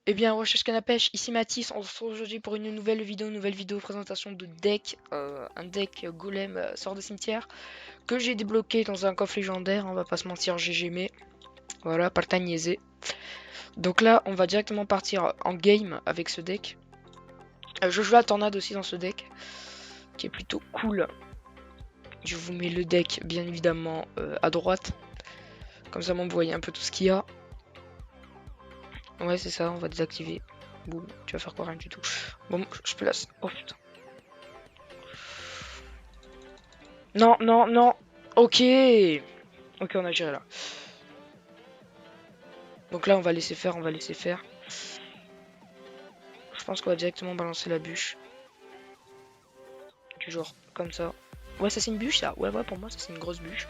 Eh bien, recherche canne à pêche, ici Mathis, on se retrouve aujourd'hui pour une nouvelle vidéo présentation de deck, un deck golem sort de cimetière, que j'ai débloqué dans un coffre légendaire, on va pas se mentir, j'ai gémé, voilà, pas le temps de niaiser. Donc là, on va directement partir en game avec ce deck. Je joue la tornade aussi dans ce deck, qui est plutôt cool. Je vous mets le deck, bien évidemment, à droite, comme ça, vous voyez un peu tout ce qu'il y a. Ouais, c'est ça, on va désactiver. Boum, tu vas faire quoi? Rien du tout. Bon, je place. Oh putain. Non, non, non. Ok. Ok, on a géré là. Donc là, on va laisser faire, on va laisser faire. Je pense qu'on va directement balancer la bûche. Du genre, comme ça. Ouais, ça c'est une bûche ça. Ouais, ouais, pour moi, ça c'est une grosse bûche.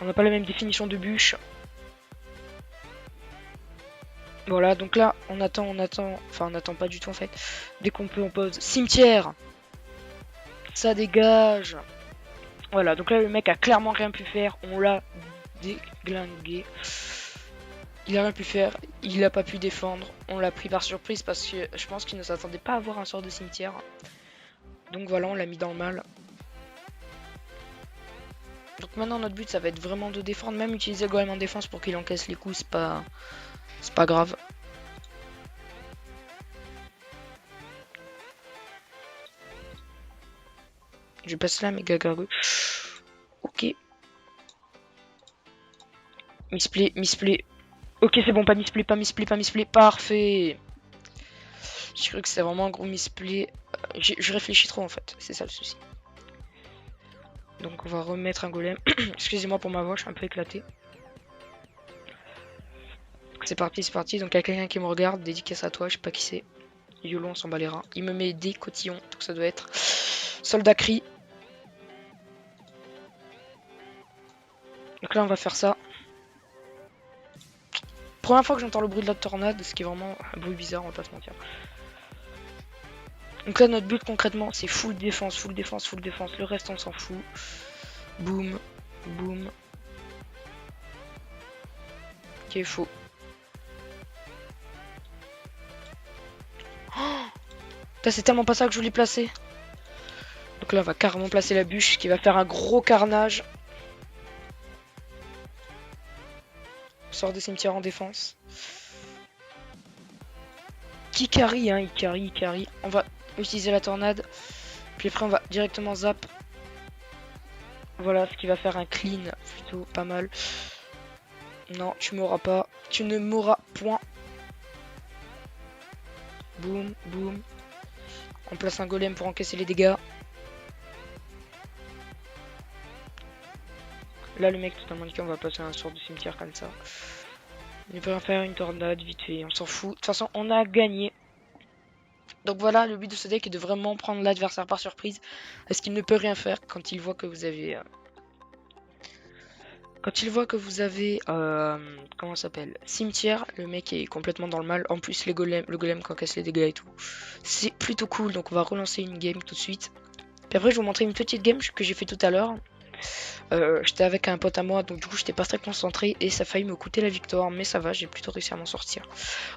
On n'a pas la même définition de bûche. Voilà, donc là, on attend. Enfin, on attend pas du tout en fait. Dès qu'on peut, on pose. Cimetière. Ça dégage. Voilà, donc là, le mec a clairement rien pu faire. On l'a déglingué. Il a rien pu faire, il a pas pu défendre, on l'a pris par surprise parce que je pense qu'il ne s'attendait pas à avoir un sort de cimetière. Donc voilà, on l'a mis dans le mal. Donc maintenant notre but ça va être vraiment de défendre, même utiliser le golem en défense pour qu'il encaisse les coups, c'est pas grave. Je passe là méga gargouille. Ok. Misplay, misplay. Ok c'est bon, pas misplay, pas misplay, pas misplay. Parfait. J'ai cru que c'était vraiment un gros misplay. Je réfléchis trop en fait, c'est ça le souci. Donc on va remettre un golem. Excusez-moi pour ma voix, je suis un peu éclaté. C'est parti, c'est parti. Donc il y a quelqu'un qui me regarde, dédicace à toi, je sais pas qui c'est. YOLO, on s'en bat les reins. Il me met des cotillons, donc ça doit être soldat cri. Donc là on va faire ça. Première fois que j'entends le bruit de la tornade, ce qui est vraiment un bruit bizarre, on va pas se mentir. Donc là notre but concrètement c'est full défense, full défense, full défense. Le reste on s'en fout. Boum, boum. Qui est faux. Oh, c'est tellement pas ça que je voulais placer. Donc là on va carrément placer la bûche qui va faire un gros carnage. On sort des cimetières en défense. Qui carry, hein, il carry. On va utiliser la tornade. Puis après on va directement zap. Voilà, ce qui va faire un clean plutôt pas mal. Non, tu m'auras pas. Tu ne m'auras point. Boum, boum. On place un golem pour encaisser les dégâts. Là, le mec totalement dit on va passer un sort de cimetière comme ça. Il peut faire une tornade vite fait, on s'en fout. De toute façon, on a gagné. Donc voilà, le but de ce deck est de vraiment prendre l'adversaire par surprise. Parce qu'il ne peut rien faire quand il voit que vous avez... Quand il voit que vous avez... comment ça s'appelle? Cimetière, le mec est complètement dans le mal. En plus, le golem qui encaisse les dégâts et tout. C'est plutôt cool, donc on va relancer une game tout de suite. Puis après, je vais vous montrer une petite game que j'ai fait tout à l'heure. J'étais avec un pote à moi, donc du coup j'étais pas très concentré et ça a failli me coûter la victoire, mais ça va, j'ai plutôt réussi à m'en sortir.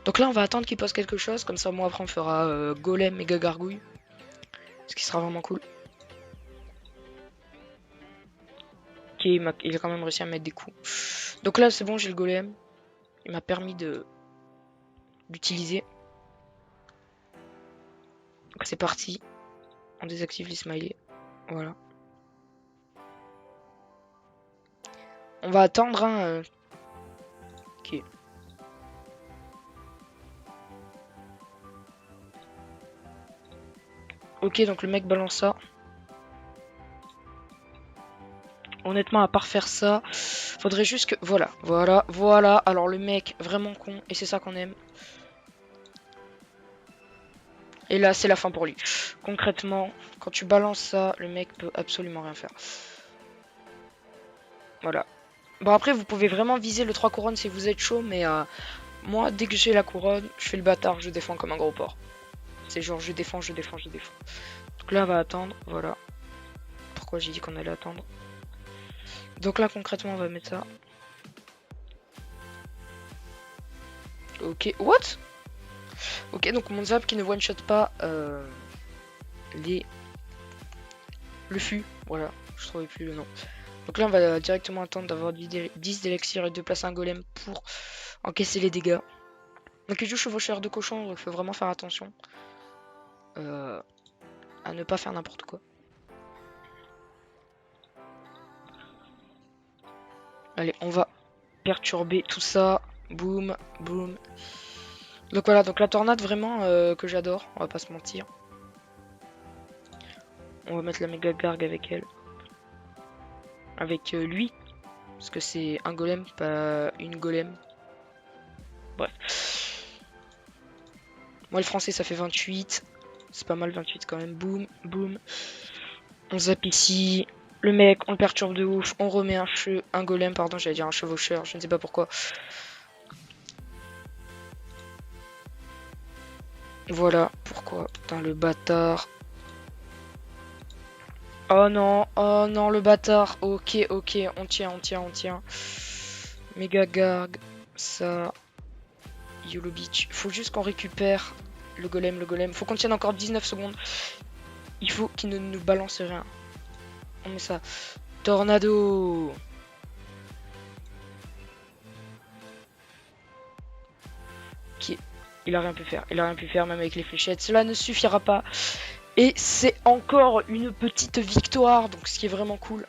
Donc là on va attendre qu'il pose quelque chose, comme ça moi après on fera golem méga gargouille, ce qui sera vraiment cool. Ok, il a quand même réussi à mettre des coups. Donc là c'est bon, j'ai le golem, il m'a permis d'utiliser. Donc c'est parti, on désactive les smileys, voilà. On va attendre un... Ok. Ok, donc le mec balance ça. Honnêtement, à part faire ça, faudrait juste que... Voilà. Alors le mec, vraiment con, et c'est ça qu'on aime. Et là, c'est la fin pour lui. Concrètement, quand tu balances ça, le mec peut absolument rien faire. Voilà. Bon, après, vous pouvez vraiment viser le 3 couronnes si vous êtes chaud, mais moi, dès que j'ai la couronne, je fais le bâtard, je défends comme un gros porc. C'est genre, je défends. Donc là, on va attendre, voilà. Pourquoi j'ai dit qu'on allait attendre? Donc là, concrètement, on va mettre ça. Ok, what? Ok, donc mon zap qui ne one-shot pas le fût. Voilà, je trouvais plus le nom. Donc là, on va directement attendre d'avoir 10 d'élixir et de placer un golem pour encaisser les dégâts. Donc il joue chevaucheur de cochon, donc il faut vraiment faire attention à ne pas faire n'importe quoi. Allez, on va perturber tout ça. Boum, boum. Donc voilà, donc la tornade vraiment que j'adore, on va pas se mentir. On va mettre la méga gargue avec elle. Avec lui. Parce que c'est un golem, pas une golem. Bref. Moi le français ça fait 28. C'est pas mal 28 quand même. Boum, boum. On zappe ici. Le mec, on le perturbe de ouf. On remet un golem, pardon, j'allais dire un chevaucheur, je ne sais pas pourquoi. Voilà, pourquoi. Putain, le bâtard. Oh non, le bâtard. Ok, on tient. Méga gargue, ça. YOLO Beach. Faut juste qu'on récupère le golem. Faut qu'on tienne encore 19 secondes. Il faut qu'il ne nous balance rien. On met ça. Tornado. Ok. Il a rien pu faire même avec les fléchettes. Cela ne suffira pas. Et c'est encore une petite victoire. Donc ce qui est vraiment cool.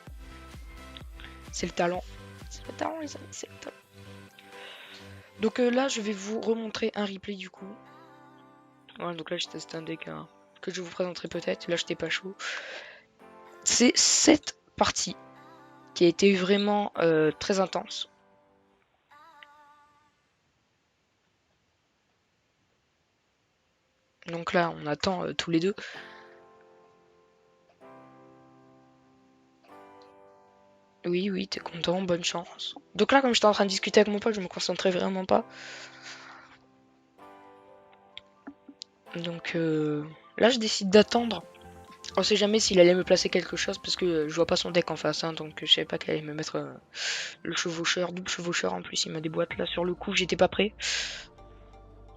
C'est le talent. C'est le talent les amis, c'est le talent. Donc là je vais vous remontrer un replay du coup. Voilà, donc là j'ai testé un deck que je vous présenterai peut-être. Là j'étais pas chaud. C'est cette partie qui a été vraiment très intense. Donc là on attend tous les deux. Oui, t'es content, bonne chance. Donc là comme j'étais en train de discuter avec mon pote, je me concentrais vraiment pas. Donc là je décide d'attendre. On sait jamais s'il allait me placer quelque chose parce que je vois pas son deck en face, hein, donc je savais pas qu'il allait me mettre le chevaucheur, double chevaucheur en plus, il m'a des boîtes là sur le coup, j'étais pas prêt.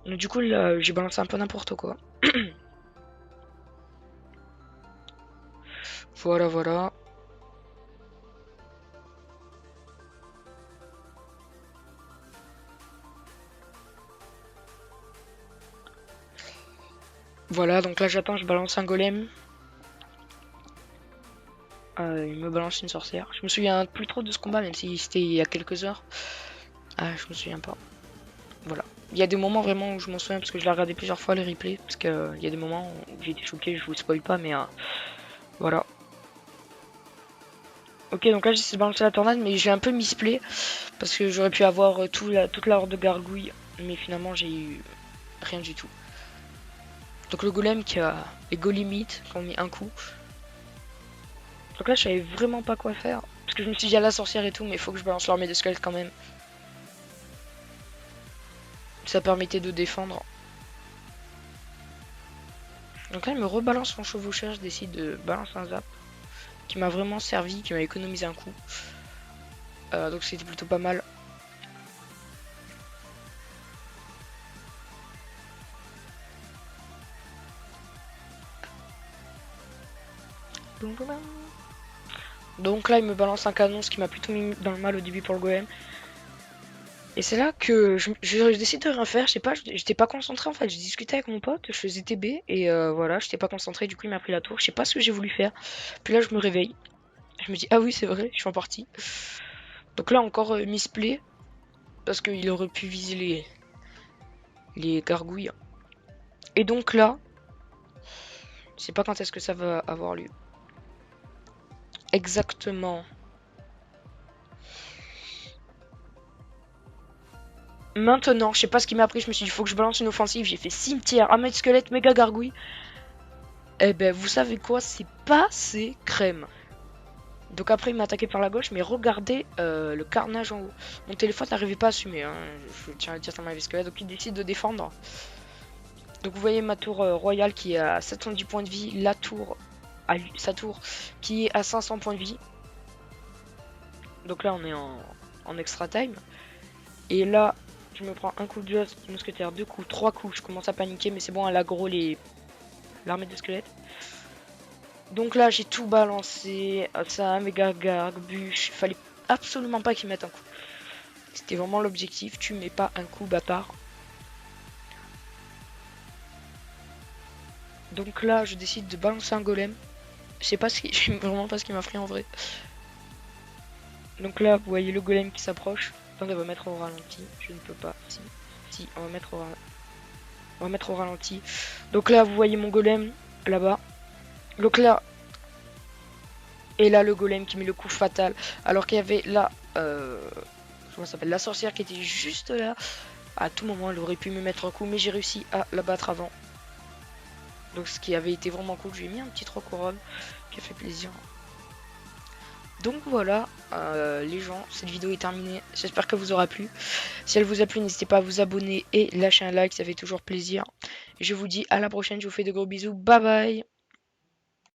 Donc du coup là j'ai balancé un peu n'importe quoi. Voilà. Voilà, donc là j'attends, je balance un golem. Il me balance une sorcière. Je me souviens plus trop de ce combat, même si c'était il y a quelques heures. Ah, je me souviens pas. Voilà. Il y a des moments vraiment où je m'en souviens parce que je l'ai regardé plusieurs fois les replays. Parce qu'il y a des moments où j'ai été choqué, je vous spoil pas, mais voilà. Ok, donc là j'essaie de balancer la tornade, mais j'ai un peu misplay. Parce que j'aurais pu avoir toute la horde de gargouilles. Mais finalement j'ai eu rien du tout. Donc le golem qui a les golemites qui ont mis un coup. Donc là je savais vraiment pas quoi faire. Parce que je me suis dit à la sorcière et tout, mais il faut que je balance l'armée de squelettes quand même. Ça permettait de défendre. Donc là il me rebalance mon chevaucheur, je décide de balancer un zap. Qui m'a vraiment servi, qui m'a économisé un coup. Donc c'était plutôt pas mal. Donc là il me balance un canon, ce qui m'a plutôt mis dans le mal au début pour le golem. Et c'est là que je décide de rien faire, je sais pas, j'étais pas concentré en fait, j'ai discuté avec mon pote, je faisais TB et voilà, j'étais pas concentré, du coup il m'a pris la tour, je sais pas ce que j'ai voulu faire. Puis là je me réveille, je me dis ah oui c'est vrai, je suis en partie. Donc là encore misplay, parce qu'il aurait pu viser les gargouilles. Et donc là, je sais pas quand est-ce que ça va avoir lieu. Exactement. Maintenant, je sais pas ce qui m'a pris, je me suis dit faut que je balance une offensive, j'ai fait cimetière, un mètre squelette, méga gargouille. Eh ben vous savez quoi, c'est pas assez crème. Donc après il m'a attaqué par la gauche, mais regardez le carnage en haut. Mon téléphone n'arrivait pas à assumer, hein. Je tiens à le dire, ça m'avait squelette, donc il décide de défendre. Donc vous voyez ma tour royale qui est à 710 points de vie, la tour, sa tour qui est à 500 points de vie. Donc là on est en extra time. Et là Je me prends un coup de mousquetaire, 2 coups, 3 coups. Je commence à paniquer, mais c'est bon, elle aggro l'armée de squelettes. Donc là, j'ai tout balancé. Ça, méga garbuche. Fallait absolument pas qu'ils mettent un coup. C'était vraiment l'objectif. Tu mets pas un coup, bâtard. Donc là, je décide de balancer un golem. Je sais vraiment pas ce qui m'a pris en vrai. Donc là, vous voyez le golem qui s'approche. Attendez, on va mettre au ralenti. Je ne peux pas. Si, on va mettre au ralenti. Donc là, vous voyez mon golem là-bas. Donc là, et là, le golem qui met le coup fatal. Alors qu'il y avait là, comment ça s'appelle, la sorcière qui était juste là. À tout moment, elle aurait pu me mettre un coup, mais j'ai réussi à la battre avant. Donc ce qui avait été vraiment cool, j'ai mis un petit 3 couronnes qui a fait plaisir. Donc voilà, les gens, cette vidéo est terminée. J'espère qu'elle vous aura plu. Si elle vous a plu, n'hésitez pas à vous abonner et lâcher un like, ça fait toujours plaisir. Et je vous dis à la prochaine, je vous fais de gros bisous, bye bye.